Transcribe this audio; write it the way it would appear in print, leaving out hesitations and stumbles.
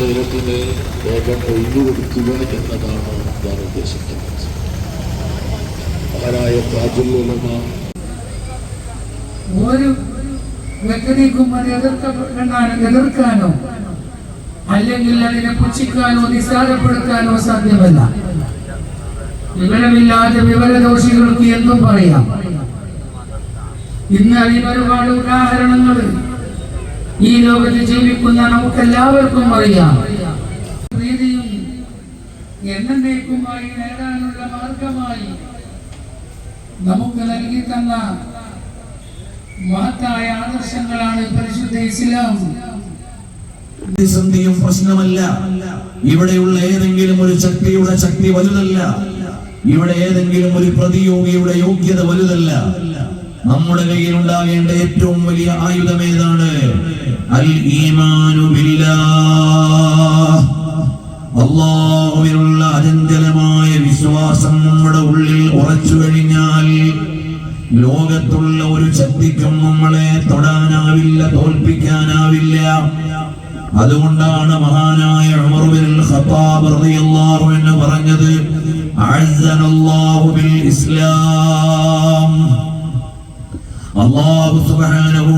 ധൈര്യത്തിന് വേഗം ഒഴിഞ്ഞു കൊടുക്കുക എന്നതാണ് ഞാൻ ഉദ്ദേശിക്കുന്നത്. മഹാനായ താജുൽ ഉലമ ഒരു വ്യക്തിക്കും അത് എതിർക്കാനോ അല്ലെങ്കിൽ അതിനെ പുച്ഛിക്കാനോ നിസ്സാരപ്പെടുത്താനോ സാധ്യമല്ല. വിവരമില്ലാത്ത വിവരദോഷികൾക്ക് എന്തും പറയാം. ഇന്ന് അതിനൊരുപാട് ഉദാഹരണങ്ങൾ ഈ ലോകത്ത് ജീവിക്കുന്ന നമുക്കെല്ലാവർക്കും അറിയാം. പ്രീതിയും എന്നേക്കുമായി നേടാനുള്ള മാർഗമായി നമുക്ക് നൽകി തന്ന മഹത്തായ ആദർശങ്ങളാണ് പരിശുദ്ധ ഇസ്ലാം. പ്രതിസന്ധിയും പ്രശ്നമല്ല. ഇവിടെയുള്ള ഏതെങ്കിലും ഒരു ശക്തിയുടെ ശക്തി വലുതല്ല. ഇവിടെ ഏതെങ്കിലും ഒരു പ്രതിയോഗിയുടെ യോഗ്യത വലുതല്ല. നമ്മുടെ കയ്യിൽ ഉണ്ടാകേണ്ട ഏറ്റവും വലിയ ആയുധം ഏതാണ്? അൽ ഈമാനു ബില്ലാഹ്. അല്ലാഹുവിലുള്ള അചഞ്ചലമായ വിശ്വാസം നമ്മുടെ ഉള്ളിൽ ഉറച്ചു കഴിഞ്ഞാൽ ലോകത്തുള്ള ഒരു ശക്തിക്കും നമ്മളെ തൊടാനാവില്ല, തോൽപ്പിക്കാനാവില്ല. അതുകൊണ്ടാണ് മഹാനായ ഉമർ ഇബ്നുൽ ഖത്താബ് റളിയല്ലാഹു അൻഹു പറഞ്ഞത്, അഅസ്സനല്ലാഹു ബിൽ ഇസ്ലാം. അല്ലാഹു സുബ്ഹാനഹു